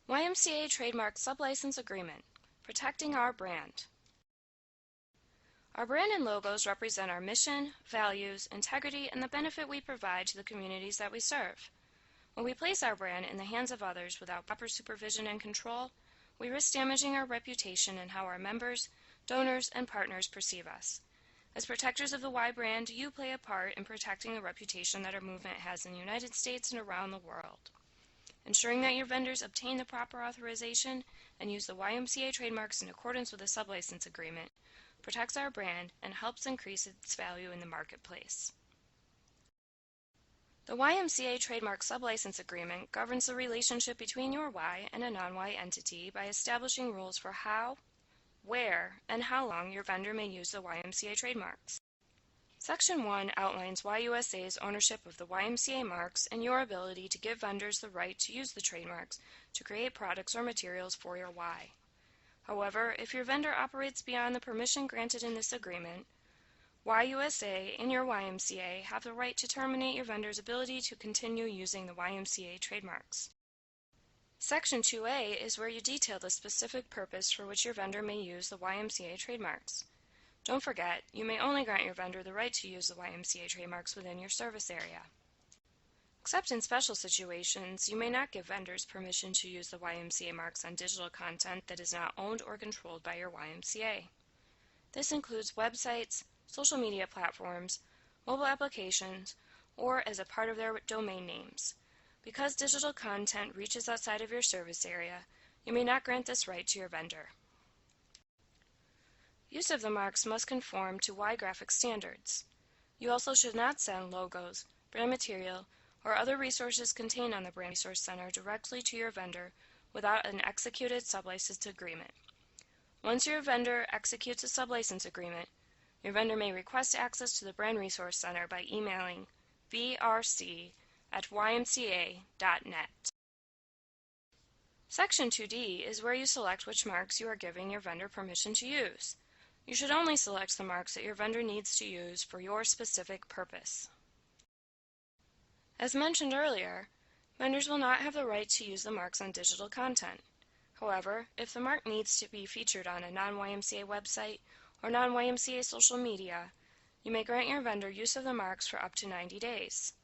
YMCA Trademark Sublicense Agreement, Protecting Our Brand. Our brand and logos represent our mission, values, integrity, and the benefit we provide to the communities that we serve. When we place our brand in the hands of others without proper supervision and control, we risk damaging our reputation and how our members, donors, and partners perceive us. As protectors of the Y brand, you play a part in protecting the reputation that our movement has in the United States and around the world. Ensuring that your vendors obtain the proper authorization and use the YMCA trademarks in accordance with the sublicense agreement protects our brand and helps increase its value in the marketplace. The YMCA Trademark Sublicense Agreement governs the relationship between your Y and a non-Y entity by establishing rules for how, where, and how long your vendor may use the YMCA trademarks. Section 1 outlines YUSA's ownership of the YMCA marks and your ability to give vendors the right to use the trademarks to create products or materials for your Y. However, if your vendor operates beyond the permission granted in this agreement, YUSA and your YMCA have the right to terminate your vendor's ability to continue using the YMCA trademarks. Section 2A is where you detail the specific purpose for which your vendor may use the YMCA trademarks. Don't forget, you may only grant your vendor the right to use the YMCA trademarks within your service area. Except in special situations, you may not give vendors permission to use the YMCA marks on digital content that is not owned or controlled by your YMCA. This includes websites, social media platforms, mobile applications, or as a part of their domain names. Because digital content reaches outside of your service area, you may not grant this right to your vendor. Use of the marks must conform to Y graphic standards. You also should not send logos, brand material, or other resources contained on the Brand Resource Center directly to your vendor without an executed sublicense agreement. Once your vendor executes a sublicense agreement, your vendor may request access to the Brand Resource Center by emailing vrc@ymca.net. Section 2D is where you select which marks you are giving your vendor permission to use. You should only select the marks that your vendor needs to use for your specific purpose. As mentioned earlier, vendors will not have the right to use the marks on digital content. However, if the mark needs to be featured on a non-YMCA website or non-YMCA social media, you may grant your vendor use of the marks for up to 90 days.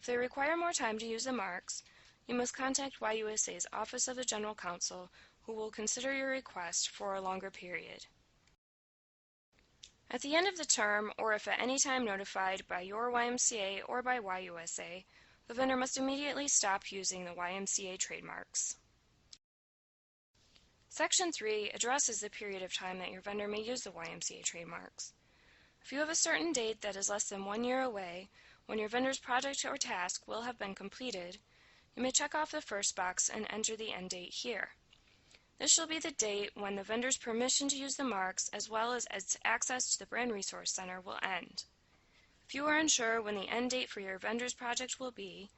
If they require more time to use the marks, you must contact YUSA's Office of the General Counsel, who will consider your request for a longer period. At the end of the term, or if at any time notified by your YMCA or by YUSA, the vendor must immediately stop using the YMCA trademarks. Section 3 addresses the period of time that your vendor may use the YMCA trademarks. If you have a certain date that is less than 1 year away, when your vendor's project or task will have been completed, you may check off the first box and enter the end date here. This shall be the date when the vendor's permission to use the marks as well as its access to the Brand Resource Center will end. If you are unsure when the end date for your vendor's project will be,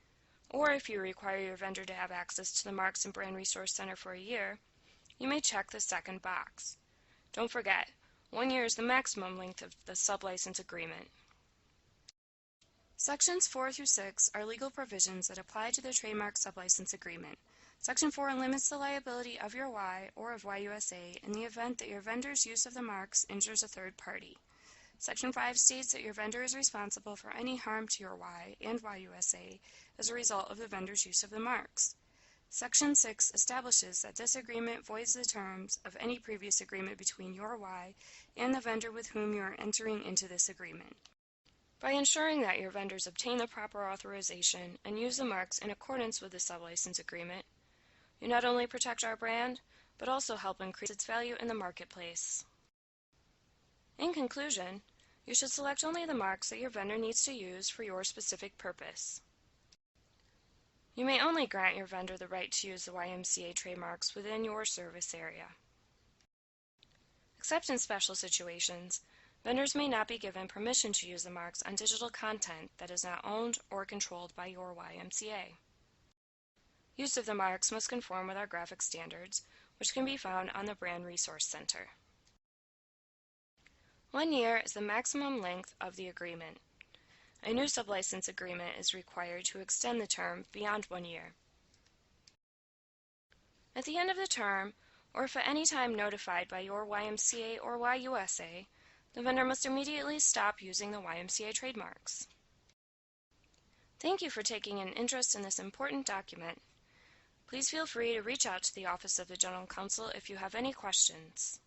or if you require your vendor to have access to the marks in Brand Resource Center for a year, you may check the second box. Don't forget, 1 year is the maximum length of the sublicense agreement. Sections 4 through 6 are legal provisions that apply to the trademark sublicense agreement. Section 4 limits the liability of your Y or of YUSA in the event that your vendor's use of the marks injures a third party. Section 5 states that your vendor is responsible for any harm to your Y and YUSA as a result of the vendor's use of the marks. Section 6 establishes that this agreement voids the terms of any previous agreement between your Y and the vendor with whom you are entering into this agreement. By ensuring that your vendors obtain the proper authorization and use the marks in accordance with the sublicense agreement, you not only protect our brand, but also help increase its value in the marketplace. In conclusion, you should select only the marks that your vendor needs to use for your specific purpose. You may only grant your vendor the right to use the YMCA trademarks within your service area. Except in special situations, vendors may not be given permission to use the marks on digital content that is not owned or controlled by your YMCA. Use of the marks must conform with our graphic standards, which can be found on the Brand Resource Center. 1 year is the maximum length of the agreement. A new sublicense agreement is required to extend the term beyond 1 year. At the end of the term, or if at any time notified by your YMCA or YUSA, the vendor must immediately stop using the YMCA trademarks. Thank you for taking an interest in this important document. Please feel free to reach out to the Office of the General Counsel if you have any questions.